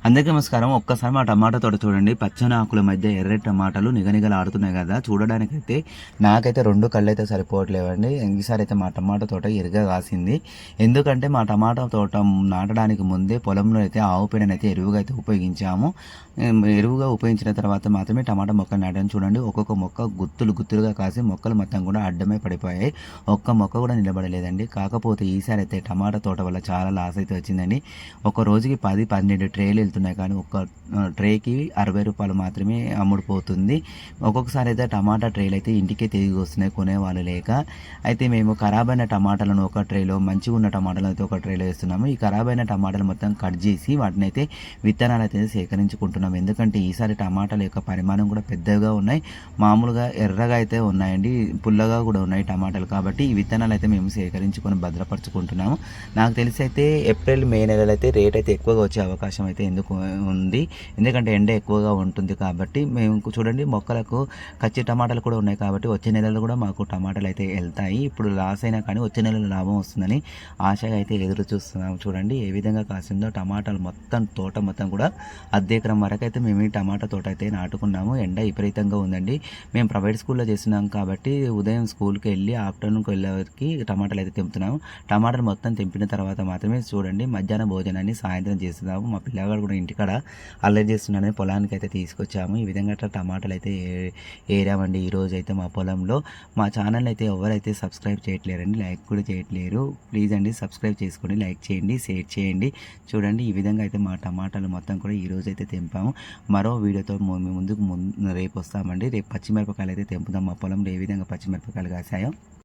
అందరికీ నమస్కారం. ఒక్కసారి మా టమాటా తోట చూడండి. పచ్చని ఆకుల మధ్య ఎర్రటి టమాటాలు నిగనిగలాడుతున్నాయి కదా! చూడడానికైతే నాకైతే 2 కళ్ళైతే సరిపోవట్లేవండి. ఈసారి అయితే మా టమాటా తోట ఎర్రగా కాసింది. ఎందుకంటే మా టమాటా తోట నాటడానికి ముందే పొలంలో అయితే ఆవు పేడనైతే ఎరువుగా అయితే ఉపయోగించాము. ఎరువుగా ఉపయోగించిన తర్వాత మాత్రమే టమాటా మొక్కలు నాటాను. చూడండి, ఒక్కొక్క మొక్క గుత్తులుగా కాసి మొక్కలు మొత్తం కూడా అడ్డమై పడిపోయాయి. ఒక్క మొక్క కూడా నిలబడలేదండి. కాకపోతే ఈసారి అయితే టమాటా తోట వల్ల చాలా లాస్ అయితే వచ్చిందండి. ఒక రోజుకి 10, 12 ట్రేలు వెళ్తున్నాయి, కానీ ఒక్క ట్రేకి రూ. 60 మాత్రమే అమ్ముడుపోతుంది. ఒక్కొక్కసారి అయితే టమాటా ట్రేలు అయితే ఇంటికే తిరిగి వస్తున్నాయి కొనేవాళ్ళు లేక. అయితే మేము ఖరాబ్ అయిన టమాటాలను ఒక ట్రేలో, మంచిగా ఉన్న టమాటాలను అయితే ఒక ట్రేలో వేస్తున్నాము. ఈ ఖరాబ్ అయిన టమాటాలు మొత్తం కట్ చేసి వాటిని అయితే విత్తనాలు అయితే సేకరించుకుంటున్నాం. ఎందుకంటే ఈసారి టమాటాల యొక్క పరిమాణం కూడా పెద్దగా ఉన్నాయి. మామూలుగా ఎర్రగా అయితే ఉన్నాయండి, పుల్లగా కూడా ఉన్నాయి టమాటాలు. కాబట్టి ఈ విత్తనాలు అయితే మేము సేకరించుకొని భద్రపరచుకుంటున్నాము. నాకు తెలిసి అయితే ఏప్రిల్, మే నెలలో అయితే రేట్ అయితే ఎక్కువగా వచ్చే అవకాశం అయితే ఉంది. ఎందుకంటే ఎండ ఎక్కువగా ఉంటుంది కాబట్టి. మేము చూడండి, మొక్కలకు కచ్చి టమాటాలు కూడా ఉన్నాయి కాబట్టి వచ్చే నెలలో కూడా మాకు టమాటాలు అయితే వెళ్తాయి. ఇప్పుడు లాస్ అయినా కానీ వచ్చే నెలలో లాభం వస్తుందని ఆశగా అయితే ఎదురు చూస్తున్నాము. చూడండి ఏ విధంగా కాసిందో టమాటాలు మొత్తం, తోట మొత్తం కూడా అర్ధెకరం వరకు అయితే మేము ఈ టమాటా తోట అయితే నాటుకున్నాము. ఎండ విపరీతంగా ఉందండి. మేము ప్రైవేట్ స్కూల్లో చేస్తున్నాం కాబట్టి ఉదయం స్కూల్కి వెళ్ళి ఆఫ్టర్నూన్కి వెళ్ళేవరకు టమాటాలు అయితే తెంపుతున్నాము. టమాటాలు మొత్తం తెంపిన తర్వాత మాత్రమే చూడండి మధ్యాహ్న భోజనాన్ని సాయంత్రం చేస్తున్నాము. మా పిల్లగాడు కూడా ఇంటికాడ అల్లరి చేస్తున్నాడని పొలానికి అయితే తీసుకొచ్చాము. ఈ విధంగా టమాటాలు అయితే ఏరామండి ఈరోజు అయితే మా పొలంలో. మా ఛానల్ అయితే ఎవరైతే సబ్స్క్రైబ్ చేయట్లేరండి, లైక్ కూడా చేయట్లేరు. ప్లీజ్ అండి సబ్స్క్రైబ్ చేసుకోండి, లైక్ చేయండి, షేర్ చేయండి. చూడండి ఈ విధంగా అయితే మా టమాటాలు మొత్తం కూడా ఈరోజు అయితే తెంపాము. మరో వీడియోతో ముందుకు రేపు వస్తామండి. రేపు పచ్చిమిరపకాయలు అయితే తెంపుదాం. మా పొలంలో ఏ విధంగా పచ్చిమిరపకాయలు కాసాయో.